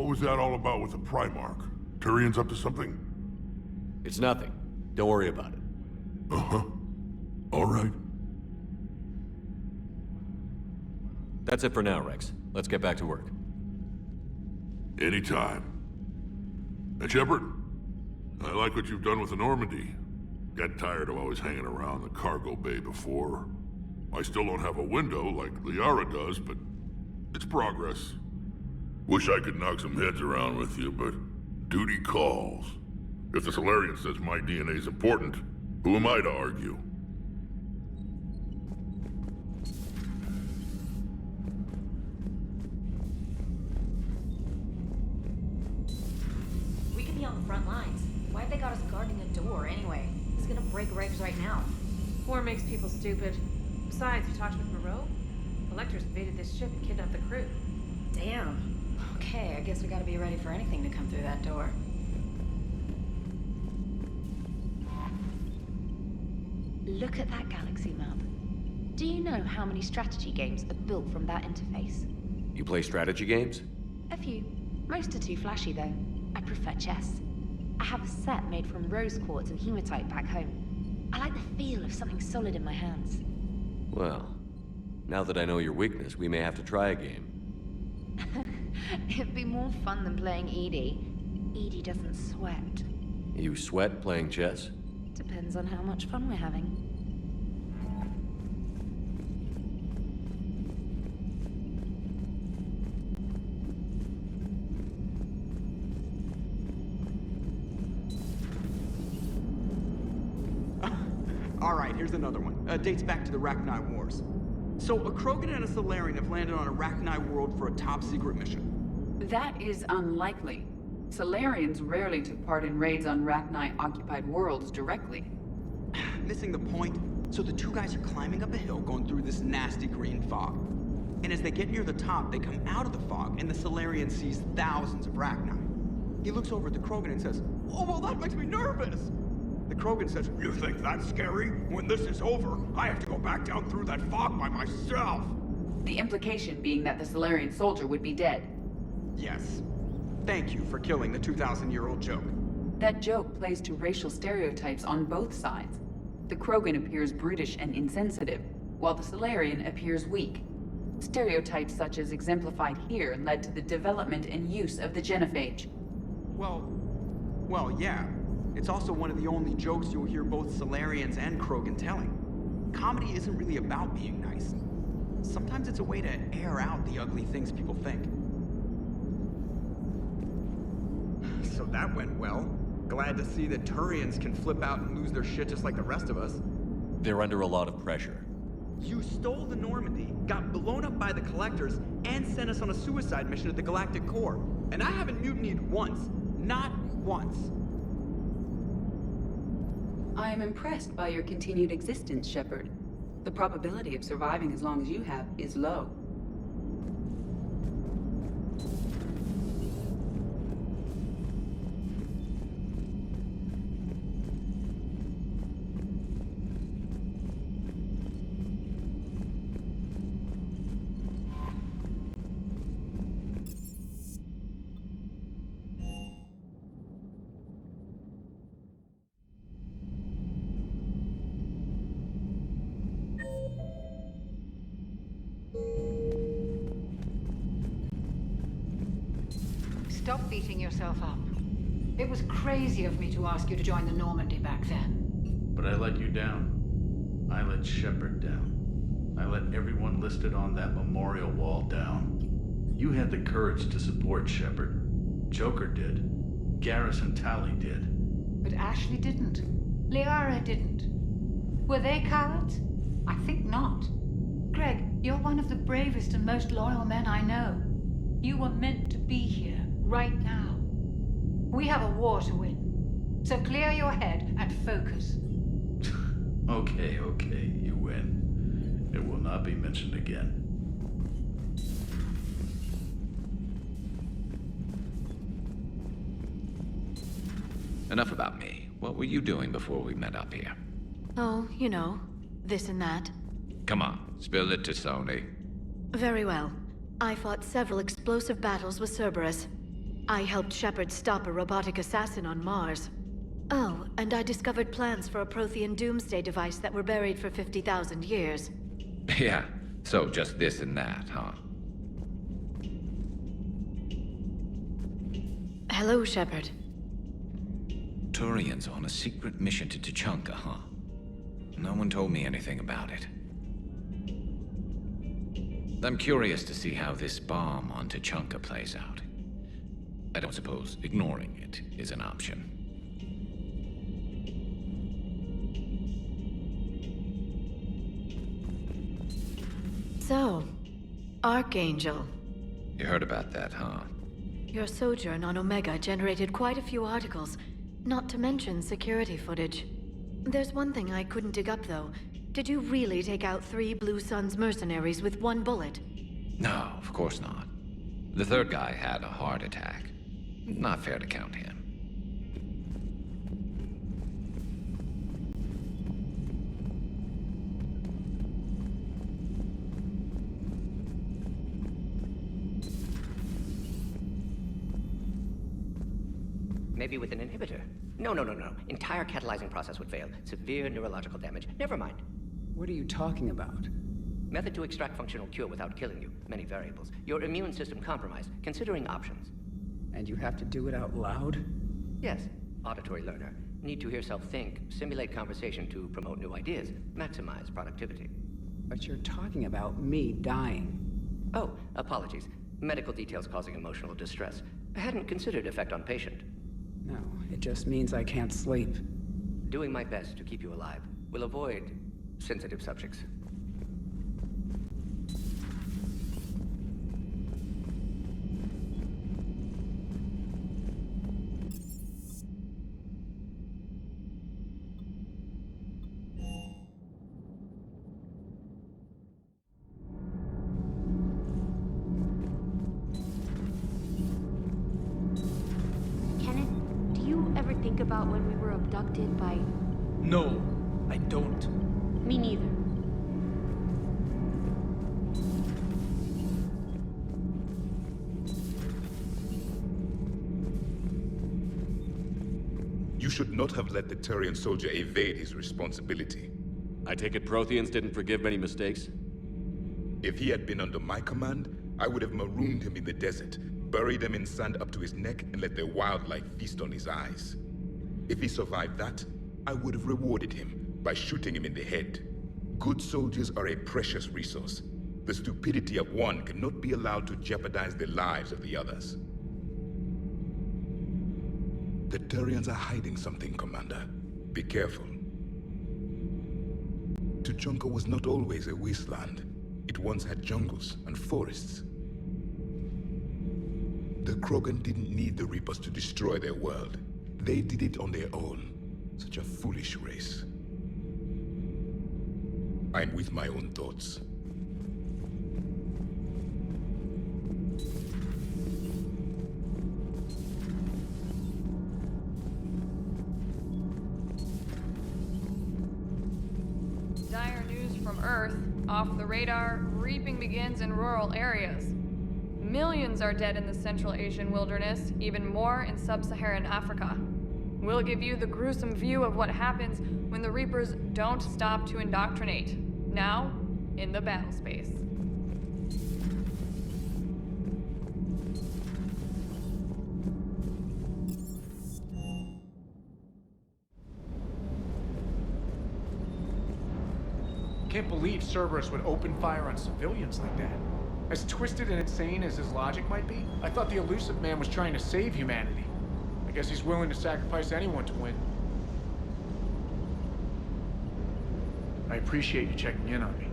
was that all about with the Primarch? Turians up to something? It's nothing. Don't worry about it. Uh-huh. All right. That's it for now, Rex. Let's get back to work. Anytime. And Shepard, I like what you've done with the Normandy. Got tired of always hanging around the cargo bay before. I still don't have a window like Liara does, but it's progress. Wish I could knock some heads around with you, but duty calls. If the Solarian says my DNA's important, who am I to argue? We could be on the front lines. Why've they got us guarding a door anyway? It's gonna break regs right now. War makes people stupid. Besides, you talked with Moreau? Collectors invaded this ship and kidnapped the crew. Damn. Okay, I guess we gotta be ready for anything to come through that door. Look at that galaxy map. Do you know how many strategy games are built from that interface? You play strategy games? A few. Most are too flashy, though. I prefer chess. I have a set made from rose quartz and hematite back home. I like the feel of something solid in my hands. Well, now that I know your weakness, we may have to try a game. It'd be more fun than playing Edie. Edie doesn't sweat. You sweat playing chess? Depends on how much fun we're having. Alright, here's another one. Dates back to the Rachni Wars. So, a Krogan and a Solarian have landed on a Rachni world for a top-secret mission. That is unlikely. Solarians rarely took part in raids on Rachni-occupied worlds directly. Missing the point? So the two guys are climbing up a hill going through this nasty green fog. And as they get near the top, they come out of the fog, and the Solarian sees thousands of Rachni. He looks over at the Krogan and says, "Oh, well, that makes me nervous!" The Krogan says, "You think that's scary? When this is over, I have to go back down through that fog by myself!" The implication being that the Solarian soldier would be dead. Yes. Thank you for killing the 2,000-year-old joke. That joke plays to racial stereotypes on both sides. The Krogan appears brutish and insensitive, while the Solarian appears weak. Stereotypes such as exemplified here led to the development and use of the Genophage. Well, yeah. It's also one of the only jokes you'll hear both Solarians and Krogan telling. Comedy isn't really about being nice. Sometimes it's a way to air out the ugly things people think. So that went well. Glad to see that Turians can flip out and lose their shit just like the rest of us. They're under a lot of pressure. You stole the Normandy, got blown up by the Collectors, and sent us on a suicide mission at the Galactic Core. And I haven't mutinied once. Not once. I am impressed by your continued existence, Shepard. The probability of surviving as long as you have is low. Stop beating yourself up. It was crazy of me to ask you to join the Normandy back then. But I let you down. I let Shepard down. I let everyone listed on that memorial wall down. You had the courage to support Shepard. Joker did. Garrus and Tali did. But Ashley didn't. Liara didn't. Were they cowards? I think not. Greg, you're one of the bravest and most loyal men I know. You were meant to be here, right now. We have a war to win. So clear your head and focus. Okay, you win. It will not be mentioned again. Enough about me. What were you doing before we met up here? Oh, you know, this and that. Come on, spill it to Sony. Very well. I fought several explosive battles with Cerberus. I helped Shepard stop a robotic assassin on Mars. Oh, and I discovered plans for a Prothean doomsday device that were buried for 50,000 years. Yeah, so just this and that, huh? Hello, Shepard. Turians on a secret mission to Tuchanka, huh? No one told me anything about it. I'm curious to see how this bomb on Tuchanka plays out. I don't suppose ignoring it is an option. So, Archangel. You heard about that, huh? Your sojourn on Omega generated quite a few articles, not to mention security footage. There's one thing I couldn't dig up, though. Did you really take out 3 Blue Suns mercenaries with 1 bullet? No, of course not. The third guy had a heart attack. Not fair to count him. Maybe with an inhibitor. No. Entire catalyzing process would fail. Severe neurological damage. Never mind. What are you talking about? Method to extract functional cure without killing you. Many variables. Your immune system compromised. Considering options. And you have to do it out loud? Yes. Auditory learner. Need to hear self think. Simulate conversation to promote new ideas. Maximize productivity. But you're talking about me dying. Oh, apologies. Medical details causing emotional distress. I hadn't considered effect on patient. No, it just means I can't sleep. Doing my best to keep you alive. Will avoid sensitive subjects. Think about when we were abducted by... No, I don't. Me neither. You should not have let the Turian soldier evade his responsibility. I take it Protheans didn't forgive many mistakes? If he had been under my command, I would have marooned him in the desert, buried him in sand up to his neck, and let the wildlife feast on his eyes. If he survived that, I would have rewarded him by shooting him in the head. Good soldiers are a precious resource. The stupidity of one cannot be allowed to jeopardize the lives of the others. The Turians are hiding something, Commander. Be careful. Tuchanka was not always a wasteland. It once had jungles and forests. The Krogan didn't need the Reapers to destroy their world. They did it on their own. Such a foolish race. I'm with my own thoughts. Dire news from Earth. Off the radar, reaping begins in rural areas. Millions are dead in the Central Asian wilderness, even more in sub-Saharan Africa. We'll give you the gruesome view of what happens when the Reapers don't stop to indoctrinate. Now, in the battle space. Can't believe Cerberus would open fire on civilians like that. As twisted and insane as his logic might be, I thought the elusive man was trying to save humanity. I guess he's willing to sacrifice anyone to win. I appreciate you checking in on me.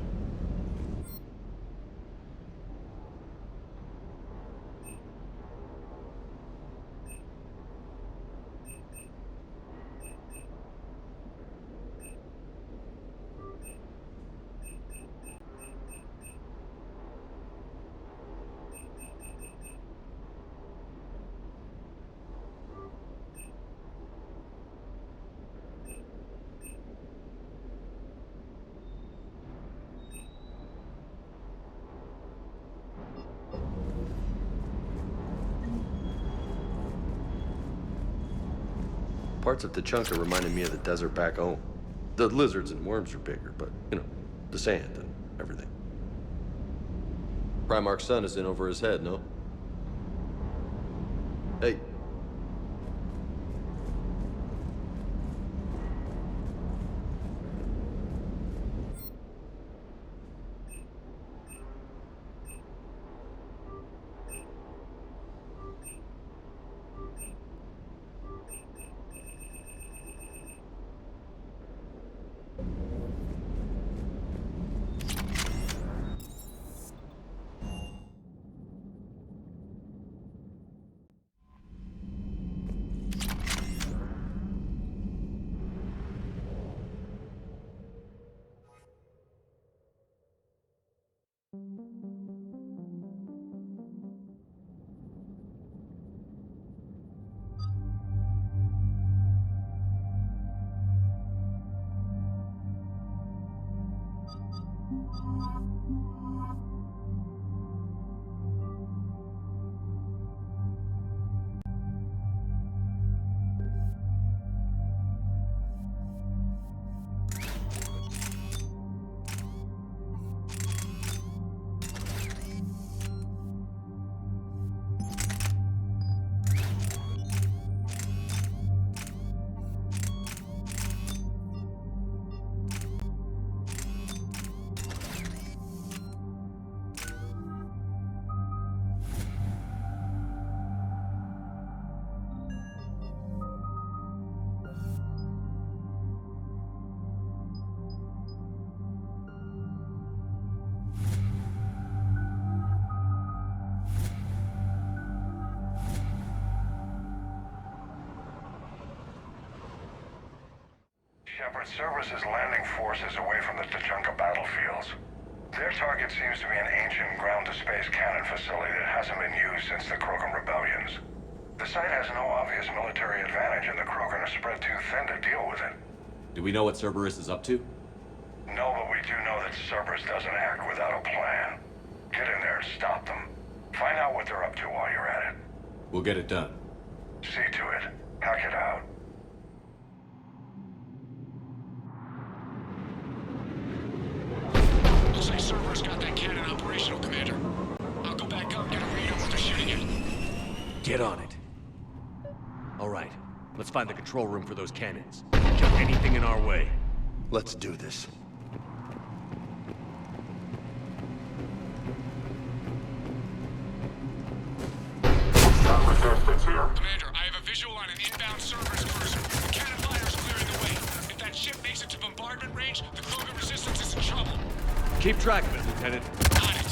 Parts of Tachanka reminded me of the desert back home. The lizards and worms are bigger, but, you know, the sand and everything. Primarch's sun is in over his head, no? Hey. Shepard, Cerberus' landing forces away from the Tachanka battlefields. Their target seems to be an ancient ground-to-space cannon facility that hasn't been used since the Krogan rebellions. The site has no obvious military advantage, and the Krogan are spread too thin to deal with it. Do we know what Cerberus is up to? No, but we do know that Cerberus doesn't act without a plan. Get in there and stop them. Find out what they're up to while you're at it. We'll get it done. See to it. Hack it out. Looks like Cerberus got that cannon operational, Commander. I'll go back up and get a read on what they're shooting at. Get on it. All right, let's find the control room for those cannons. Kill anything in our way. Let's do this. Commander, I have a visual on an inbound Cerberus cruiser. The cannon fire is clearing the way. If that ship makes it to bombardment range, the Krogan resistance is in trouble. Keep track of it, Lieutenant. Got it.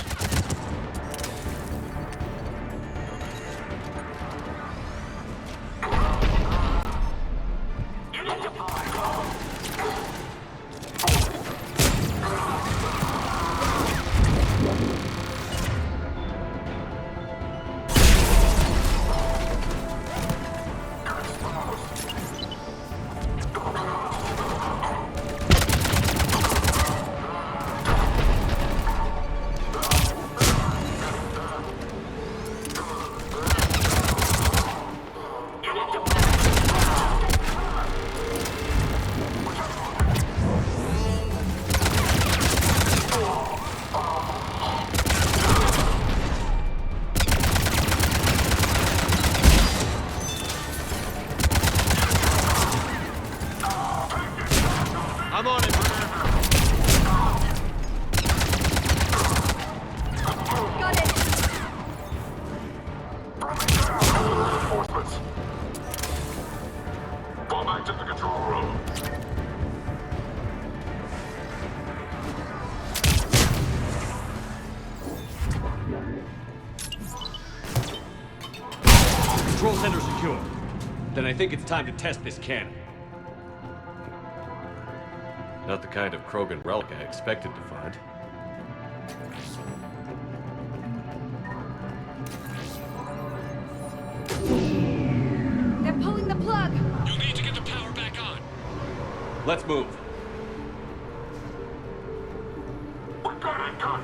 I'm on it. Got it. Reinforcements. Fall back to the control room. Control center secure. Then I think it's time to test this cannon. Not the kind of Krogan relic I expected to find. They're pulling the plug. You'll need to get the power back on. Let's move. We got it done.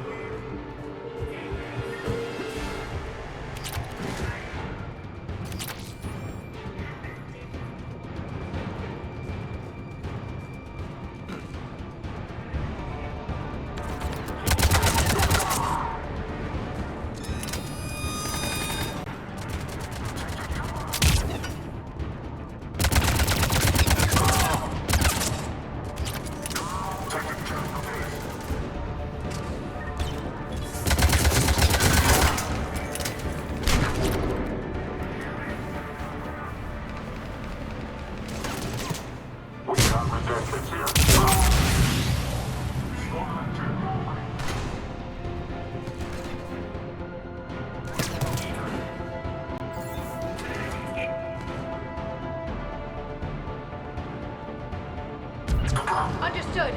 Understood.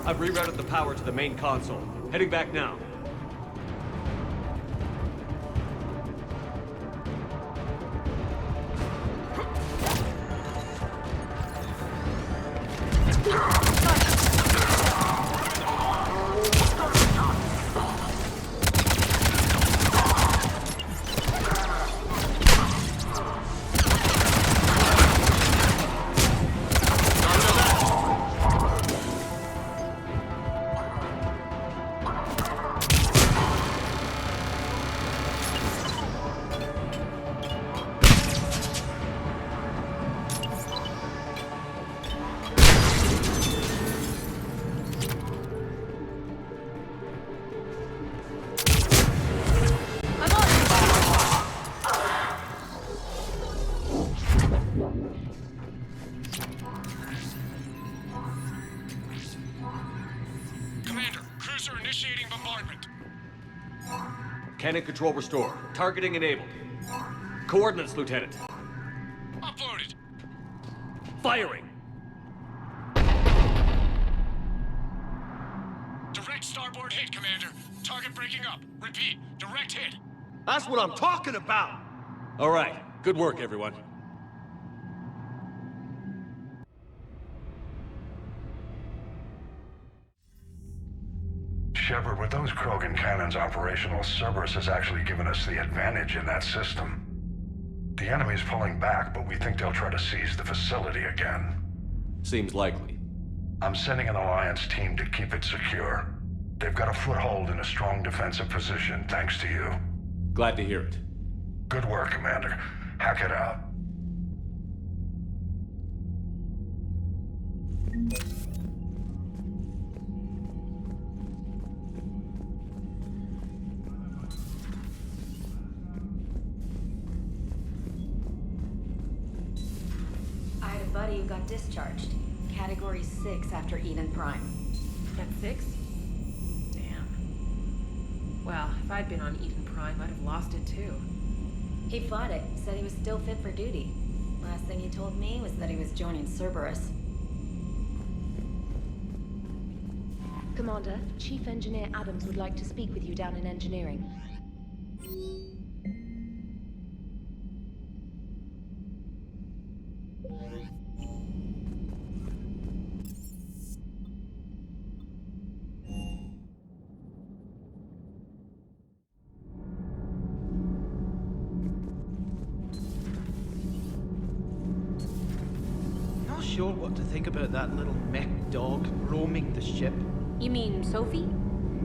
I've rerouted the power to the main console. Heading back now. Cannon control restored. Targeting enabled. Coordinates, Lieutenant. Uploaded. Firing! Direct starboard hit, Commander. Target breaking up. Repeat, direct hit. That's what I'm talking about! All right. Good work, everyone. Shepard, with those Krogan cannons operational, Cerberus has actually given us the advantage in that system. The enemy's pulling back, but we think they'll try to seize the facility again. Seems likely. I'm sending an Alliance team to keep it secure. They've got a foothold in a strong defensive position, thanks to you. Glad to hear it. Good work, Commander. Hack it out. I had a buddy who got discharged. Category 6 after Eden Prime. That's 6? Damn. Well, if I'd been on Eden Prime, I'd have lost it too. He fought it, said he was still fit for duty. Last thing he told me was that he was joining Cerberus. Commander, Chief Engineer Adams would like to speak with you down in engineering. Not sure what to think about that little mech dog roaming the ship. You mean Sophie?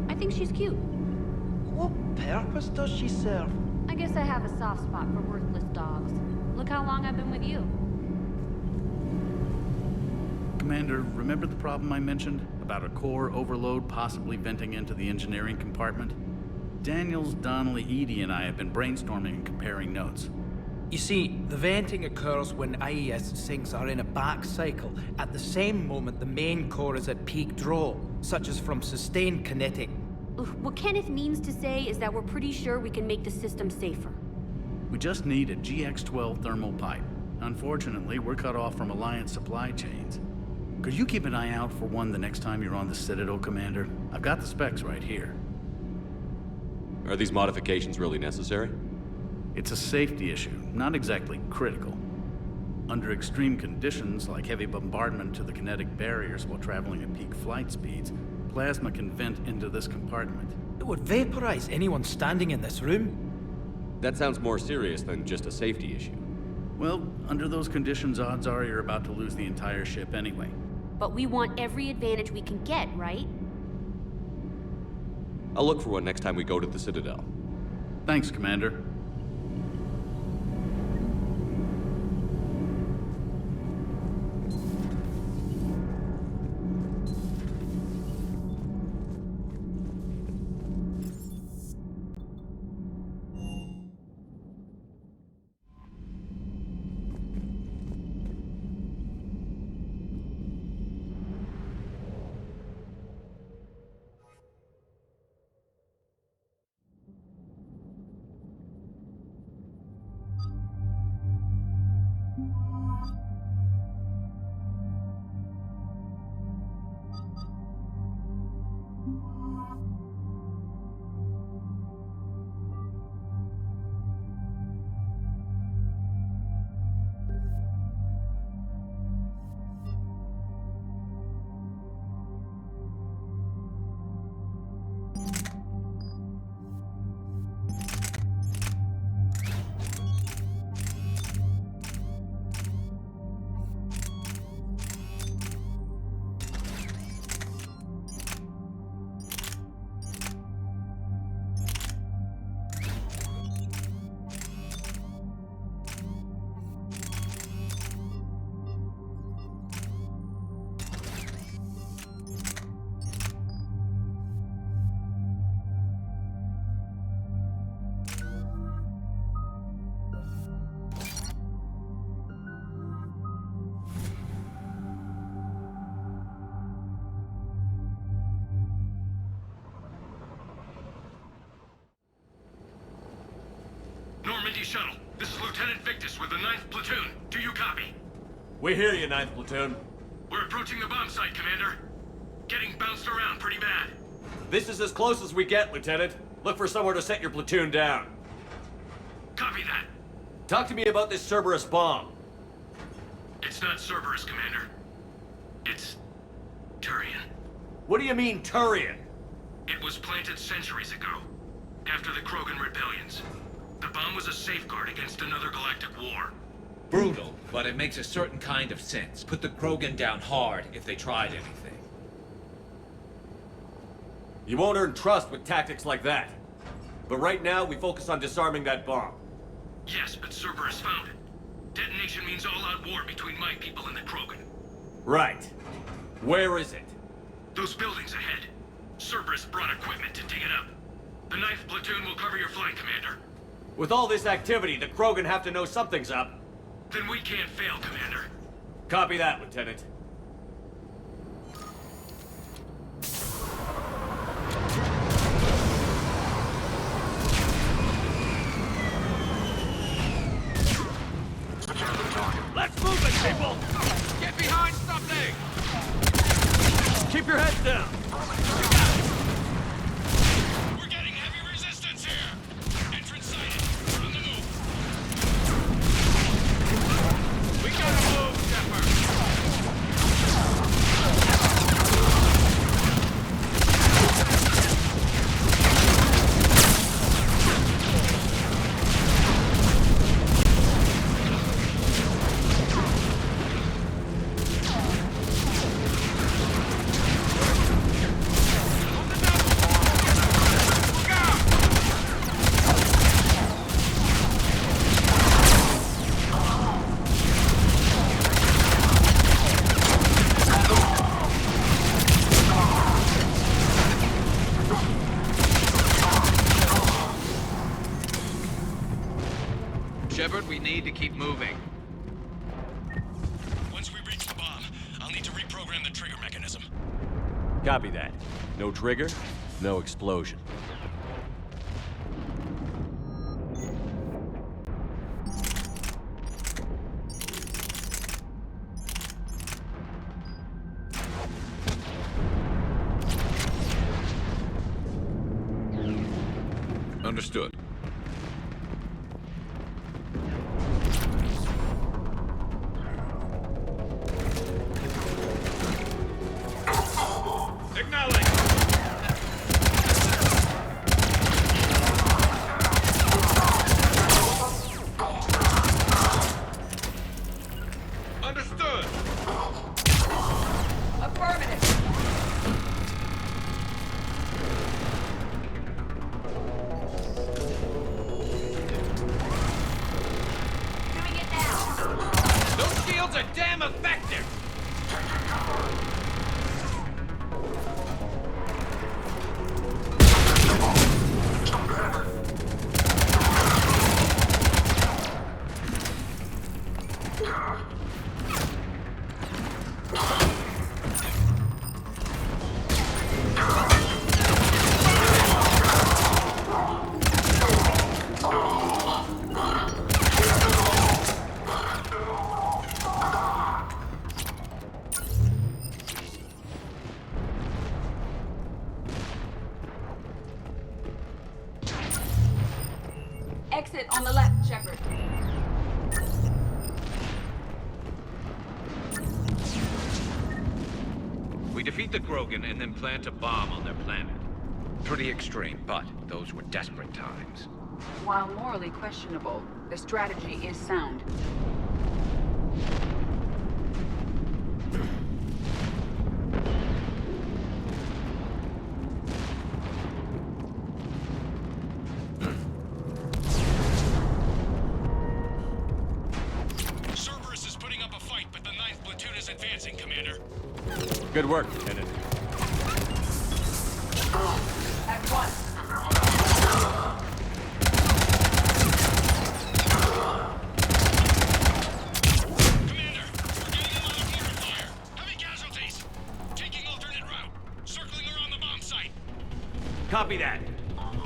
I think she's cute. What purpose does she serve? I guess I have a soft spot for worthless dogs. Look how long I've been with you. Commander, remember the problem I mentioned? About a core overload possibly venting into the engineering compartment? Daniels, Donnelly, Edie, and I have been brainstorming and comparing notes. You see, the venting occurs when IES sinks are in a back cycle, at the same moment the main core is at peak draw, such as from sustained kinetic. What Kenneth means to say is that we're pretty sure we can make the system safer. We just need a GX-12 thermal pipe. Unfortunately, we're cut off from Alliance supply chains. Could you keep an eye out for one the next time you're on the Citadel, Commander? I've got the specs right here. Are these modifications really necessary? It's a safety issue, not exactly critical. Under extreme conditions, like heavy bombardment to the kinetic barriers while traveling at peak flight speeds, plasma can vent into this compartment. It would vaporize anyone standing in this room. That sounds more serious than just a safety issue. Well, under those conditions, odds are you're about to lose the entire ship anyway. But we want every advantage we can get, right? I'll look for one next time we go to the Citadel. Thanks, Commander. Normandy shuttle. This is Lieutenant Victus with the 9th Platoon. Do you copy? We hear you, 9th Platoon. We're approaching the bomb site, Commander. Getting bounced around pretty bad. This is as close as we get, Lieutenant. Look for somewhere to set your platoon down. Copy that. Talk to me about this Cerberus bomb. It's not Cerberus, Commander. It's Turian. What do you mean, Turian? It was planted centuries ago, after the Krogan rebellions. The bomb was a safeguard against another galactic war. Brutal, but it makes a certain kind of sense. Put the Krogan down hard if they tried anything. You won't earn trust with tactics like that. But right now, we focus on disarming that bomb. Yes, but Cerberus found it. Detonation means all-out war between my people and the Krogan. Right. Where is it? Those buildings ahead. Cerberus brought equipment to dig it up. The 9th Platoon will cover your flank, Commander. With all this activity, the Krogan have to know something's up. Then we can't fail, Commander. Copy that, Lieutenant. Let's move it, people! Get behind something! Keep your heads down! We're getting heavy resistance here! Entrance sighted. We're on the move. We gotta move, Shepard! Shepard, we need to keep moving. Once we reach the bomb, I'll need to reprogram the trigger mechanism. Copy that. No trigger, no explosion. Understood. Exit on the left, Shepard. We defeat the Krogan and then plant a bomb on their planet. Pretty extreme, but those were desperate times. While morally questionable, the strategy is sound. Cerberus is putting up a fight, but the 9th platoon is advancing, Commander. Good work, Lieutenant. At once. Copy that. I'm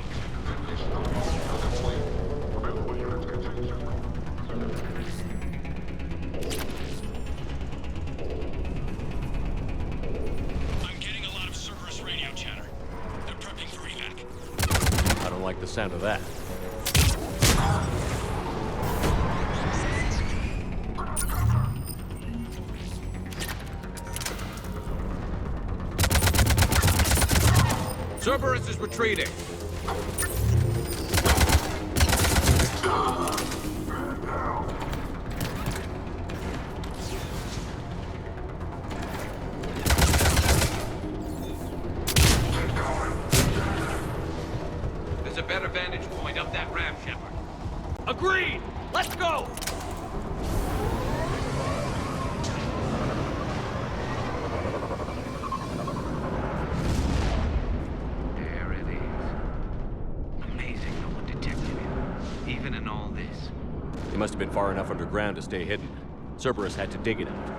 getting a lot of Cerberus radio chatter. They're prepping for evac. I don't like the sound of that. Cerberus is retreating. There's a better vantage point up that ramp, Shepard. Agreed! Let's go! There it is. Amazing no one detected it, even in all this. He must have been far enough underground to stay hidden. Cerberus had to dig it out.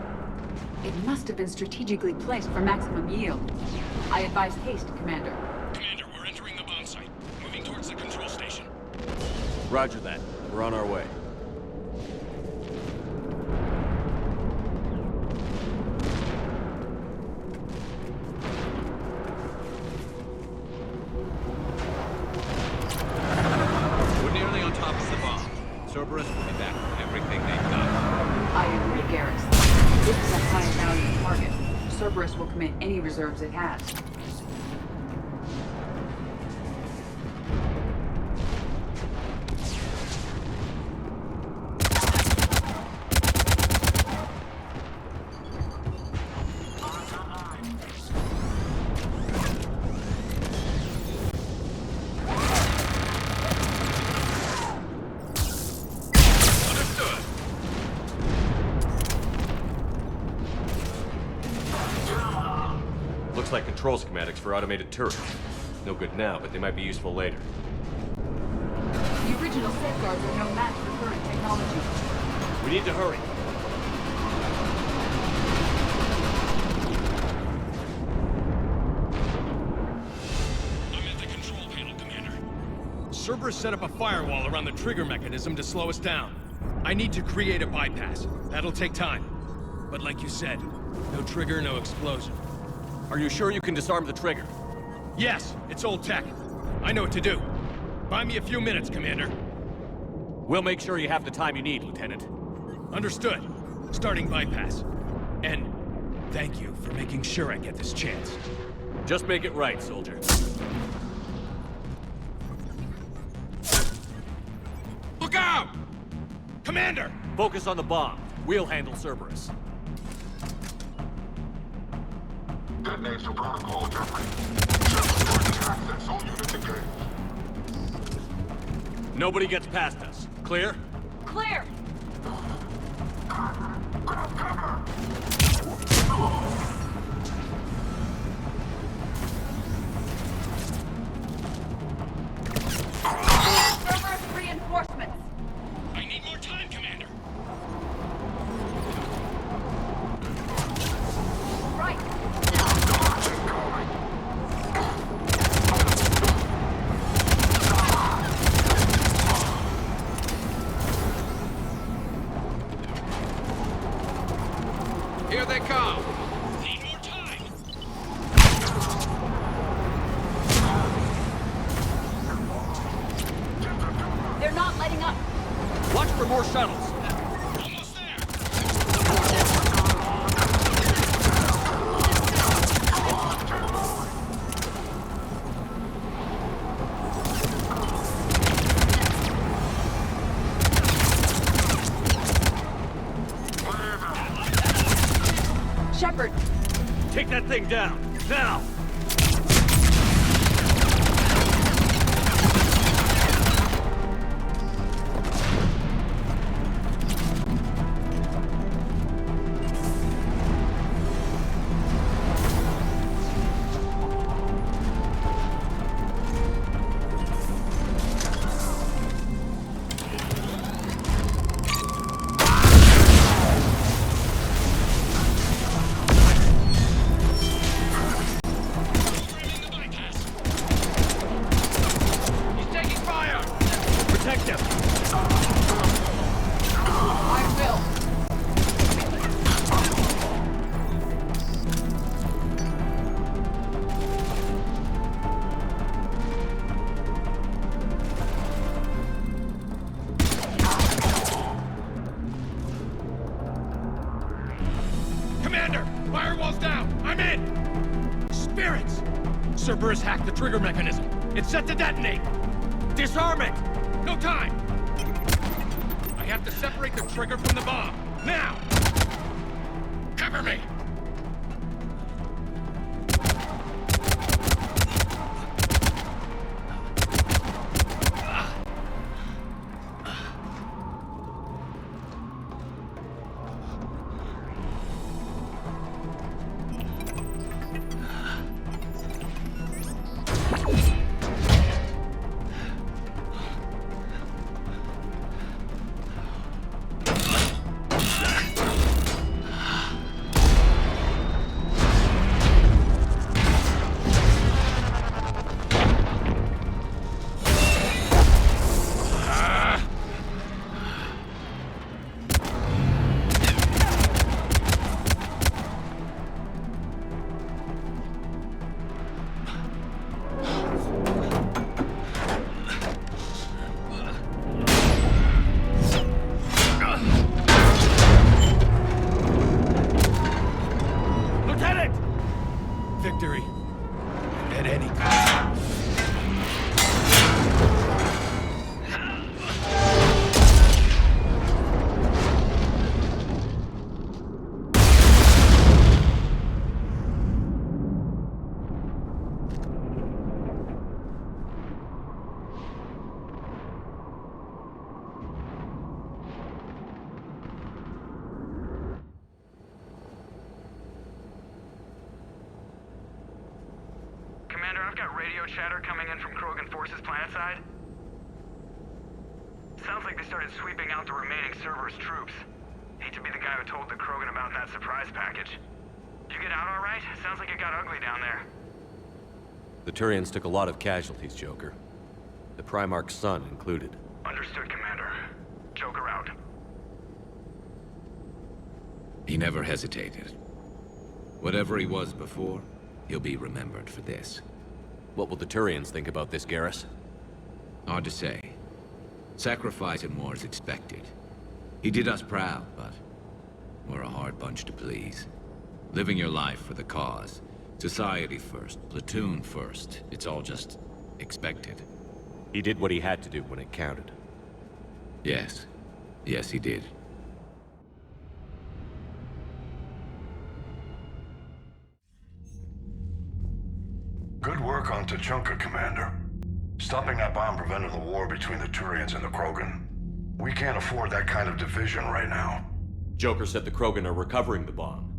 It must have been strategically placed for maximum yield. I advise haste, Commander. Commander, we're entering the bomb site. Moving towards the control station. Roger that. We're on our way. We're nearly on top of the bomb. Cerberus will be back with everything they've got. I agree, Garrus. This is a high-value target. Cerberus will commit any reserves it has. Looks like control schematics for automated turrets. No good now, but they might be useful later. The original safeguards are no match for current technology. We need to hurry. I'm at the control panel, Commander. Cerberus set up a firewall around the trigger mechanism to slow us down. I need to create a bypass. That'll take time. But like you said, no trigger, no explosion. Are you sure you can disarm the trigger? Yes, it's old tech. I know what to do. Buy me a few minutes, Commander. We'll make sure you have the time you need, Lieutenant. Understood. Starting bypass. And thank you for making sure I get this chance. Just make it right, soldier. Look out! Commander! Focus on the bomb. We'll handle Cerberus. Detonates to protocol, Jeffrey. Access all units engaged. Nobody gets past us. Clear? Clear! Cerberus reinforcements! I need more time, Commander. Right! Here they come! Shepard! Take that thing down, now! Cerberus hacked the trigger mechanism. It's set to detonate. Disarm it! No time! I have to separate the trigger from the bomb. Now! Cover me! Victory. At any cost. I've got radio chatter coming in from Krogan forces planetside. Sounds like they started sweeping out the remaining Cerberus troops. Hate to be the guy who told the Krogan about that surprise package. Did you get out all right? Sounds like it got ugly down there. The Turians took a lot of casualties, Joker. The Primarch's son included. Understood, Commander. Joker out. He never hesitated. Whatever he was before, he'll be remembered for this. What will the Turians think about this, Garrus? Hard to say. Sacrifice and more is expected. He did us proud, but we're a hard bunch to please. Living your life for the cause. Society first, platoon first. It's all just expected. He did what he had to do when it counted. Yes. Yes, he did. Good work on Tuchanka, Commander. Stopping that bomb prevented the war between the Turians and the Krogan. We can't afford that kind of division right now. Joker said the Krogan are recovering the bomb.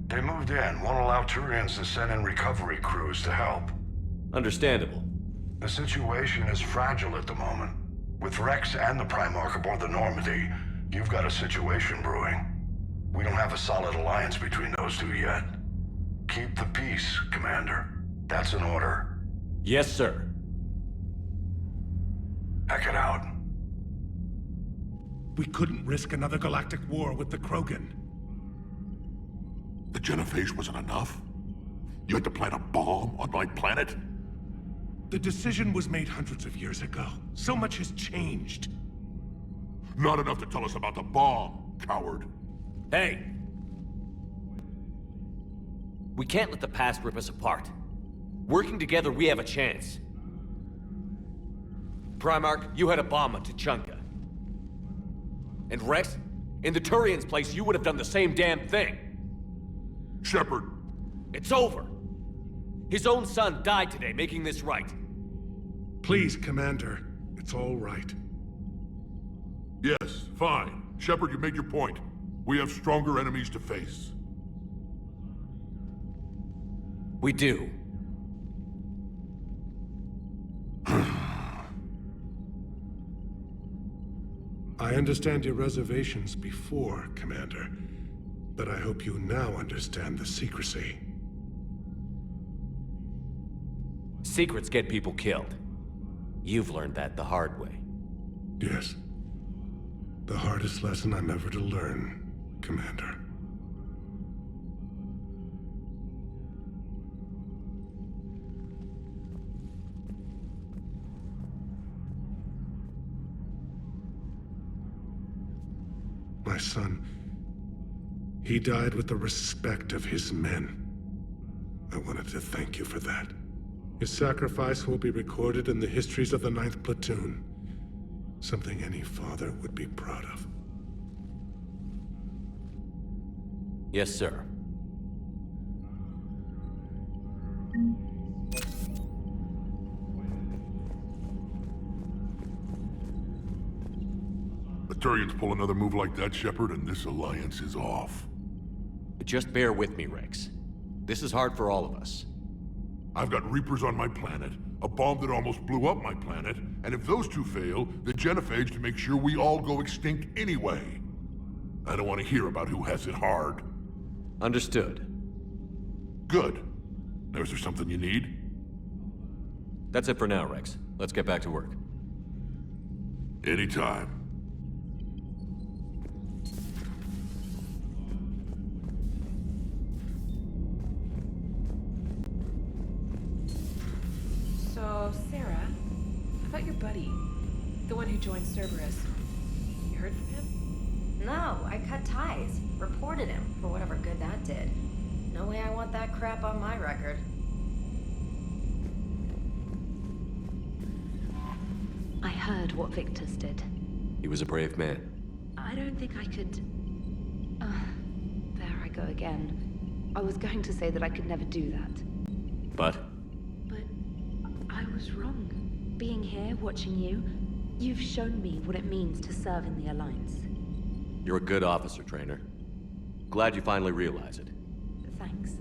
They moved in, won't allow Turians to send in recovery crews to help. Understandable. The situation is fragile at the moment. With Rex and the Primarch aboard the Normandy, you've got a situation brewing. We don't have a solid alliance between those two yet. Keep the peace, Commander. That's an order. Yes, sir. Heck it out. We couldn't risk another galactic war with the Krogan. The Genophage wasn't enough? You had to plant a bomb on my planet? The decision was made hundreds of years ago. So much has changed. Not enough to tell us about the bomb, coward. Hey! We can't let the past rip us apart. Working together, we have a chance. Primarch, you had a bomb on Tuchanka. And Rex, in the Turians' place, you would have done the same damn thing. Shepard! It's over! His own son died today, making this right. Please, Commander. It's all right. Yes, fine. Shepard, you made your point. We have stronger enemies to face. We do. I understand your reservations before, Commander. But I hope you now understand the secrecy. Secrets get people killed. You've learned that the hard way. Yes. The hardest lesson I'm ever to learn, Commander. My son, he died with the respect of his men. I wanted to thank you for that. His sacrifice will be recorded in the histories of the 9th Platoon. Something any father would be proud of. Yes, sir. The Turians pull another move like that, Shepard, and this alliance is off. Just bear with me, Rex. This is hard for all of us. I've got Reapers on my planet, a bomb that almost blew up my planet, and if those two fail, the Genophage to make sure we all go extinct anyway. I don't want to hear about who has it hard. Understood. Good. Now, is there something you need? That's it for now, Rex. Let's get back to work. Anytime. So, Sarah, about your buddy, the one who joined Cerberus. You heard from him? No, I cut ties. Reported him for whatever good that did. No way I want that crap on my record. I heard what Victor's did. He was a brave man. I don't think I could... there I go again. I was going to say that I could never do that. But? But I was wrong. Being here, watching you, you've shown me what it means to serve in the Alliance. You're a good officer, Trainer. Glad you finally realize it. Thanks.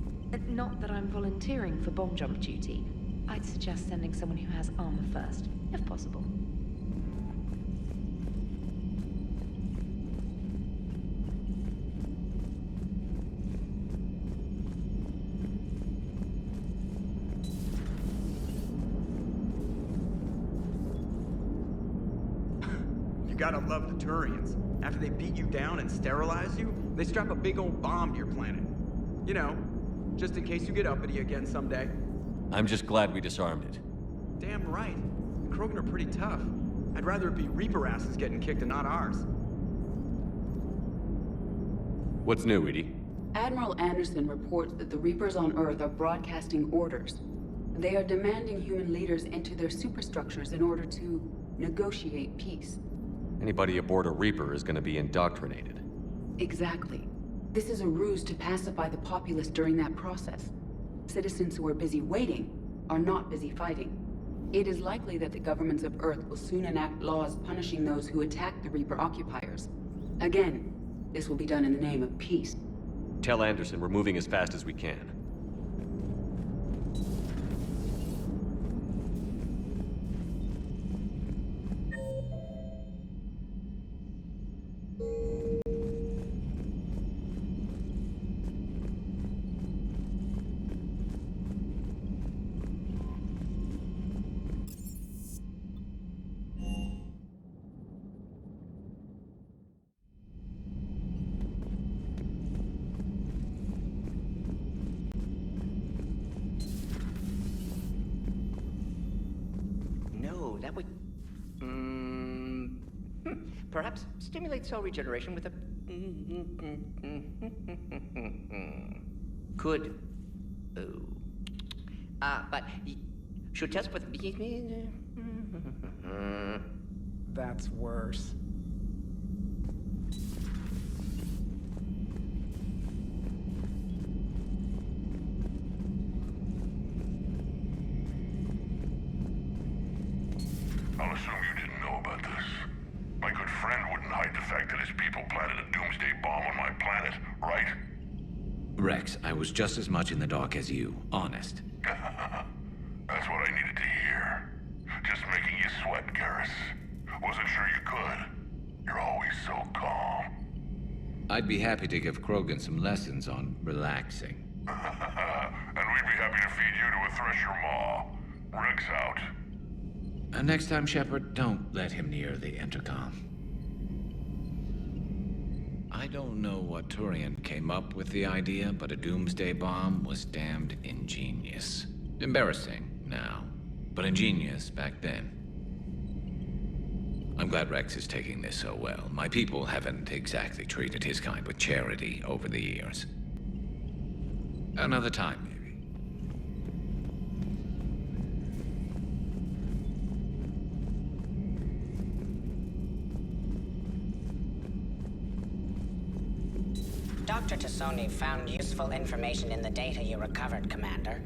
Not that I'm volunteering for bomb jump duty. I'd suggest sending someone who has armor first, if possible. You gotta love the Turians. After they beat you down and sterilize you, they strap a big old bomb to your planet. You know, just in case you get uppity again someday. I'm just glad we disarmed it. Damn right. The Krogan are pretty tough. I'd rather it be Reaper asses getting kicked and not ours. What's new, Edie? Admiral Anderson reports that the Reapers on Earth are broadcasting orders. They are demanding human leaders enter their superstructures in order to negotiate peace. Anybody aboard a Reaper is gonna be indoctrinated. Exactly. This is a ruse to pacify the populace during that process. Citizens who are busy waiting are not busy fighting. It is likely that the governments of Earth will soon enact laws punishing those who attack the Reaper occupiers. Again, this will be done in the name of peace. Tell Anderson we're moving as fast as we can. That would... perhaps stimulate cell regeneration with a... Could. But should test with... That's worse. was just as much in the dark as you, honest. That's what I needed to hear. Just making you sweat, Garrus. Wasn't sure you could. You're always so calm. I'd be happy to give Krogan some lessons on relaxing. And we'd be happy to feed you to a thresher maw. Rex out. And next time, Shepard, don't let him near the intercom. I don't know what Turian came up with the idea, but a doomsday bomb was damned ingenious. Embarrassing now, but ingenious back then. I'm glad Rex is taking this so well. My people haven't exactly treated his kind with charity over the years. Another time, maybe. Dr. Tassoni found useful information in the data you recovered, Commander.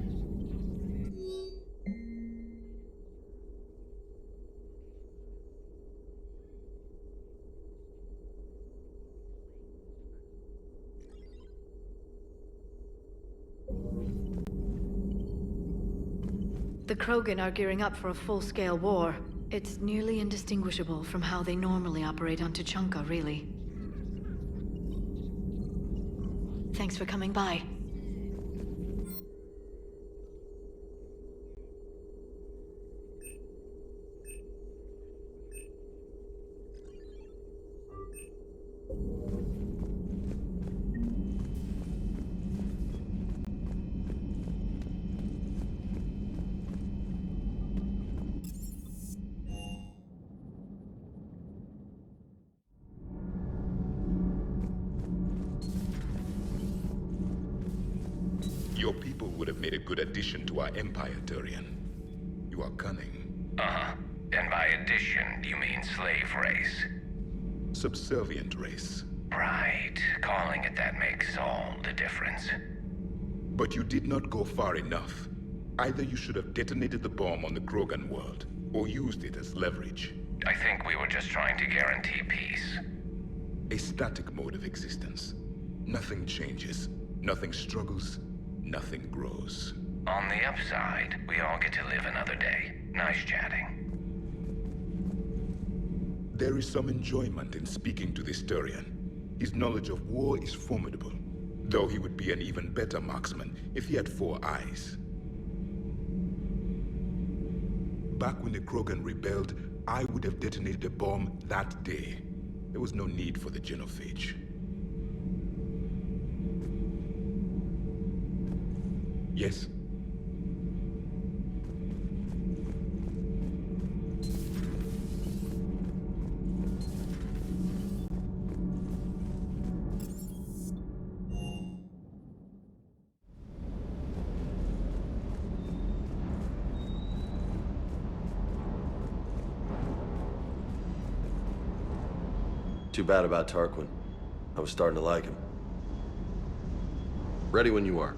The Krogan are gearing up for a full-scale war. It's nearly indistinguishable from how they normally operate on Tuchanka, really. Thanks for coming by. Your people would have made a good addition to our empire, Turian. You are cunning. Uh-huh. And by addition, you mean slave race? Subservient race. Right. Calling it that makes all the difference. But you did not go far enough. Either you should have detonated the bomb on the Krogan world, or used it as leverage. I think we were just trying to guarantee peace. A static mode of existence. Nothing changes, nothing struggles, nothing grows. On the upside, we all get to live another day. Nice chatting. There is some enjoyment in speaking to this Turian. His knowledge of war is formidable, though he would be an even better marksman if he had 4 eyes. Back when the Krogan rebelled, I would have detonated a bomb that day. There was no need for the Genophage. Yes? Too bad about Tarquin. I was starting to like him. Ready when you are.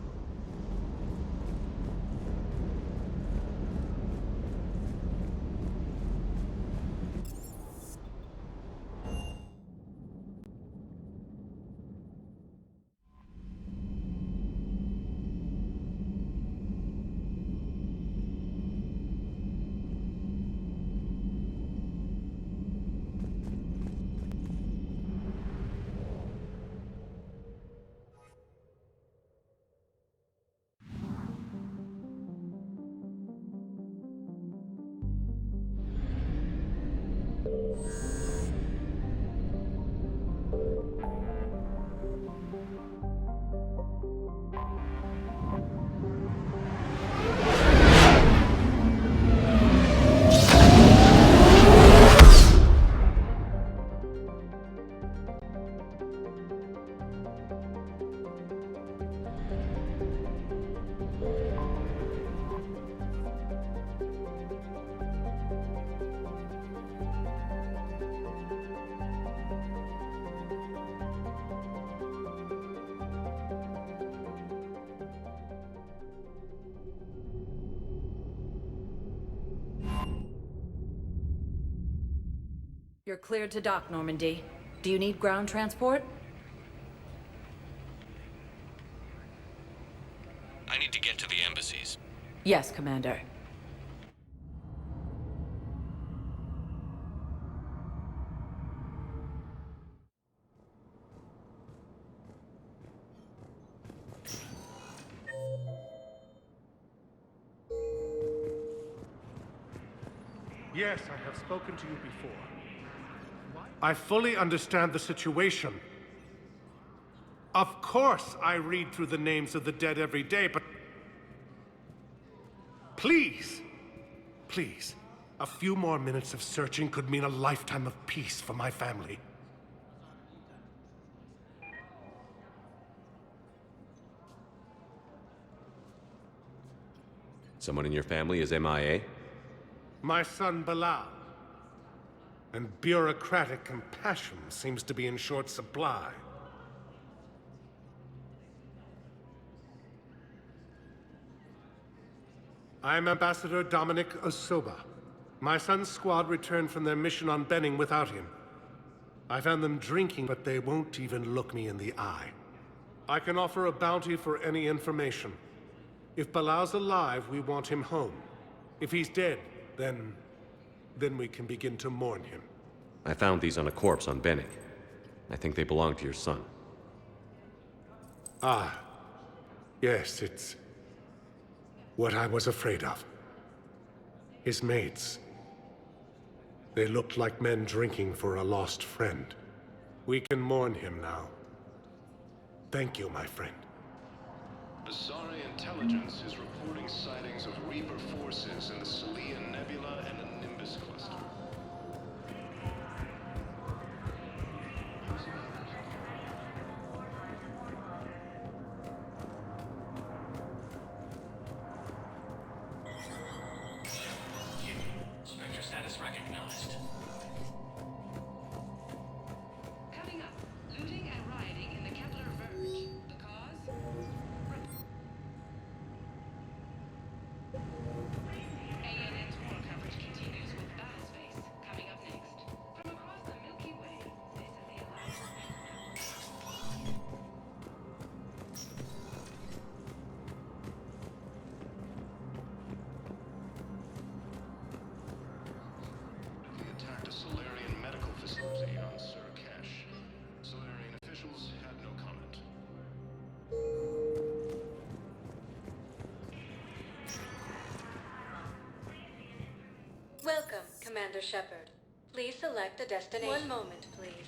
You're cleared to dock, Normandy. Do you need ground transport? to get to the embassies? Yes, Commander. Yes, I have spoken to you before. I fully understand the situation. Of course, I read through the names of the dead every day, but... Please! Please. A few more minutes of searching could mean a lifetime of peace for my family. Someone in your family is MIA? My son Bilal. And bureaucratic compassion seems to be in short supply. I'm Ambassador Dominic Osoba. My son's squad returned from their mission on Benning without him. I found them drinking, but they won't even look me in the eye. I can offer a bounty for any information. If Bilal's alive, we want him home. If he's dead, then we can begin to mourn him. I found these on a corpse on Benning. I think they belong to your son. Ah. Yes, it's what I was afraid of. His mates. They looked like men drinking for a lost friend. We can mourn him now. Thank you, my friend. Asari intelligence is reporting sightings of Reaper forces in the Salian Nebula and the Nimbus cluster. Spectre status recognized. Coming up, looting and rioting in the Kepler Verge. The cause? ANN's war coverage continues with Battlespace coming up next. From across the Milky Way, this is the Alliance. They attacked a Solarian medical facility on Cerberus. Solarian officials had no comment. Welcome, Commander Shepard. Please select a destination. One moment, please.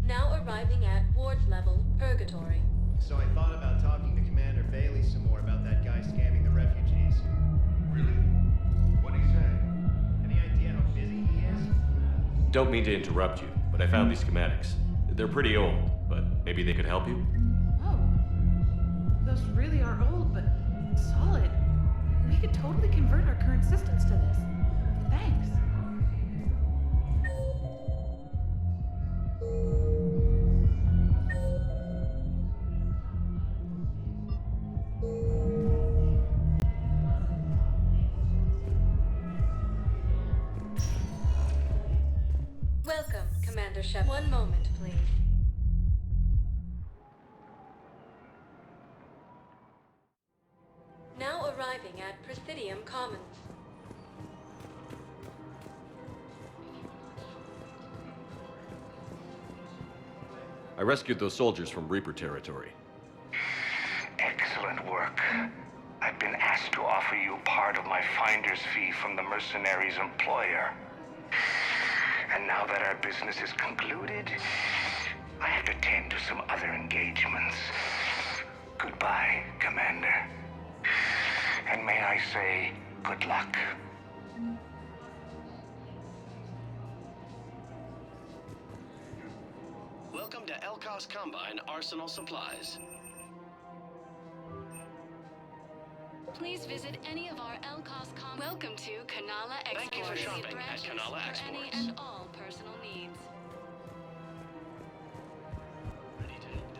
Now arriving at Ward's level, Purgatory. So I thought about talking to Commander Bailey some more about that guy scamming the refugees. Really? What'd he say? Any idea how busy he is? Don't mean to interrupt you, but I found these schematics. They're pretty old, but maybe they could help you? Oh. Those really are old, but solid. We could totally convert our current systems to this. Thanks. Welcome, Commander Shepard. One moment, please. Now arriving at Presidium Commons. I rescued those soldiers from Reaper territory. Excellent work. I've been asked to offer you part of my finder's fee from the mercenaries' employer. And now that our business is concluded, I have to tend to some other engagements. Goodbye, Commander. And may I say, good luck. Welcome to Elkos Combine Arsenal Supplies. Please visit any of our Elkos Welcome to Kanala Exports. Thank you for shopping at Kanala For Exports. any and all personal needs.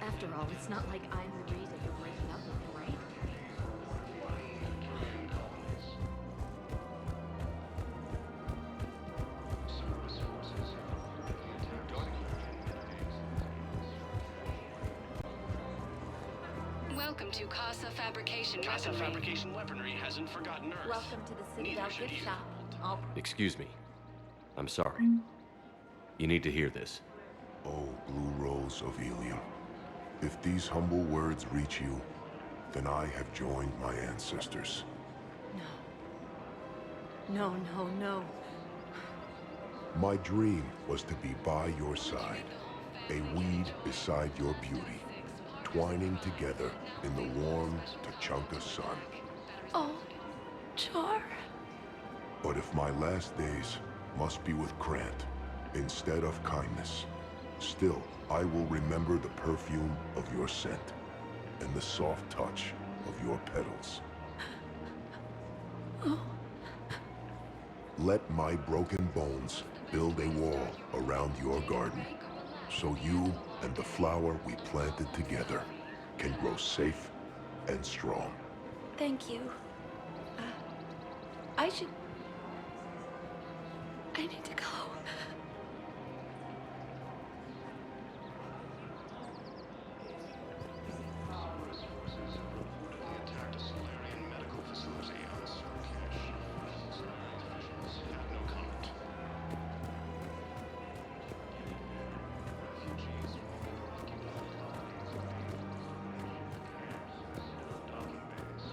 After all, it's not like I'm the reason you're breaking up with him, right? Welcome to Casa Fabrication Casa Weaponry. Fabrication Weaponry hasn't forgotten Earth. Welcome to the Citadel Neither should gift you. shop. All Excuse me. I'm sorry. You need to hear this. Oh, Blue Rose of Ilium. If these humble words reach you, then I have joined my ancestors. No, no, no. My dream was to be by your side, a weed beside your beauty, twining together in the warm Tachanka sun. Oh, Char. But if my last days must be with Krant instead of kindness, still I will remember the perfume of your scent and the soft touch of your petals. Oh. Let my broken bones build a wall around your garden, so you and the flower we planted together can grow safe and strong. Thank you. I need to go. Attacked a Solarian medical facility on Cerberus. Solarian officials have no comment. Refugees from docking bays.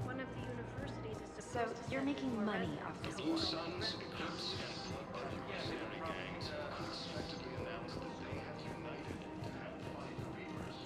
One of the universities is supposed to. So you're making money off this war. Sons, Crips, and blood mercenary gangs unexpectedly announced that they have united to have fight the Reapers.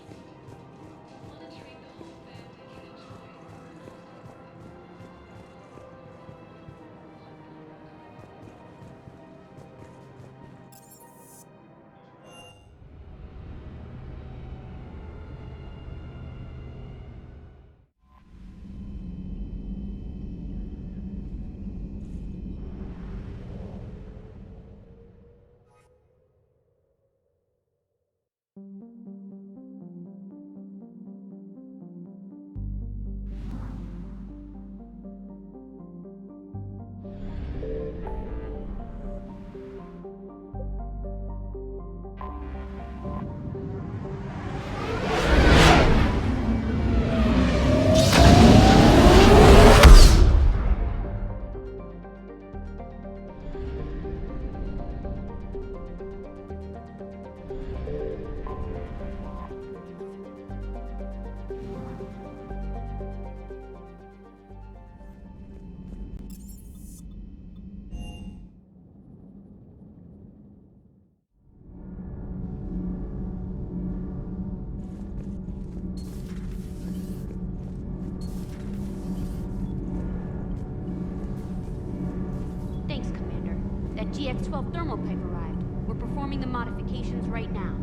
Thanks, Commander. That GX-12 thermal pipe arrived. We're performing the modifications right now.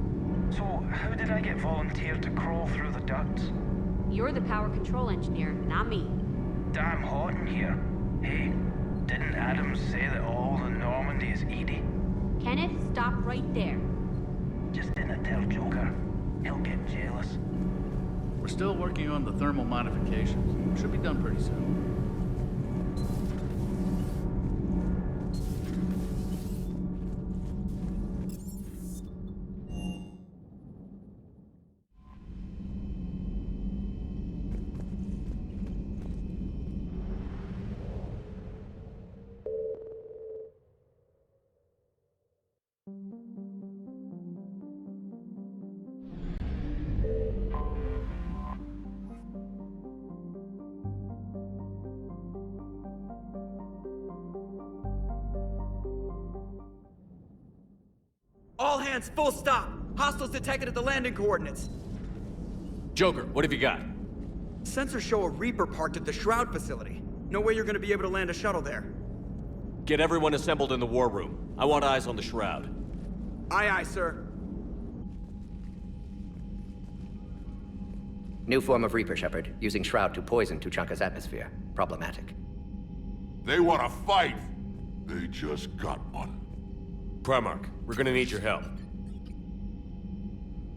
So, how did I get volunteered to crawl through the ducts? You're the power control engineer, not me. Damn hot in here. Hey, didn't Adams say that all the Normandy is Edie? Kenneth, stop right there. Just didn't tell Joker. He'll get jealous. We're still working on the thermal modifications. Should be done pretty soon. All hands, full stop! Hostiles detected at the landing coordinates. Joker, what have you got? Sensors show a Reaper parked at the Shroud facility. No way you're gonna be able to land a shuttle there. Get everyone assembled in the war room. I want eyes on the Shroud. Aye, aye, sir. New form of Reaper, Shepard. Using Shroud to poison Tuchanka's atmosphere. Problematic. They want to fight. They just got one. Primarch, we're gonna need your help.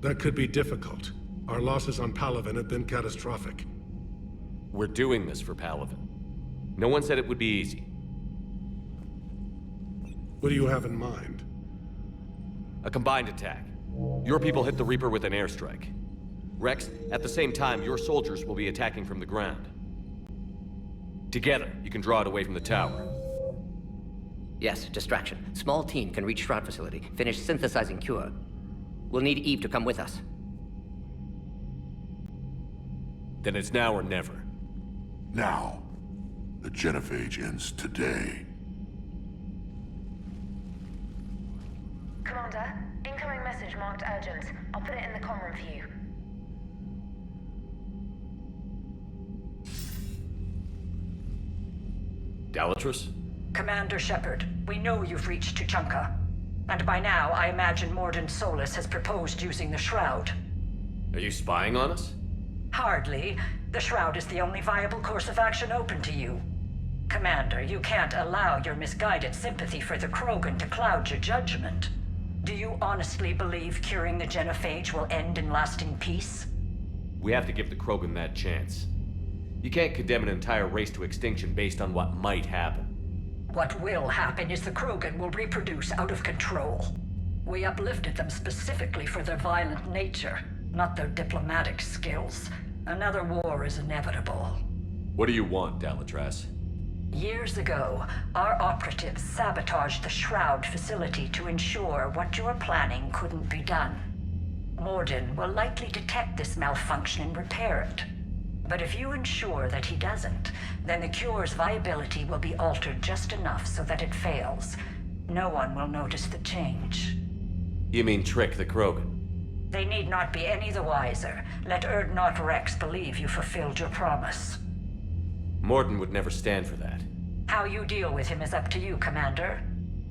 That could be difficult. Our losses on Palaven have been catastrophic. We're doing this for Palaven. No one said it would be easy. What do you have in mind? A combined attack. Your people hit the Reaper with an airstrike. Rex, at the same time, your soldiers will be attacking from the ground. Together, you can draw it away from the tower. Yes, distraction. Small team can reach Shroud facility, finish synthesizing cure. We'll need Eve to come with us. Then it's now or never. Now. The Genophage ends today. Commander, incoming message marked urgent. I'll put it in the comm room for you. Dalatrus? Commander Shepard, we know you've reached Tuchanka. And by now, I imagine Mordin Solus has proposed using the Shroud. Are you spying on us? Hardly. The Shroud is the only viable course of action open to you. Commander, you can't allow your misguided sympathy for the Krogan to cloud your judgment. Do you honestly believe curing the Genophage will end in lasting peace? We have to give the Krogan that chance. You can't condemn an entire race to extinction based on what might happen. What will happen is the Krogan will reproduce out of control. We uplifted them specifically for their violent nature, not their diplomatic skills. Another war is inevitable. What do you want, Dalatrus? Years ago, our operatives sabotaged the Shroud facility to ensure what you were planning couldn't be done. Mordin will likely detect this malfunction and repair it. But if you ensure that he doesn't, then the cure's viability will be altered just enough so that it fails. No one will notice the change. You mean trick the Krogan? They need not be any the wiser. Let Urdnot Rex believe you fulfilled your promise. Mordin would never stand for that. How you deal with him is up to you, Commander.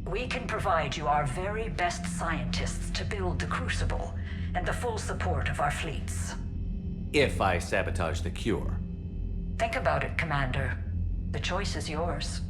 We can provide you our very best scientists to build the Crucible, and the full support of our fleets. If I sabotage the cure. Think about it, Commander. The choice is yours.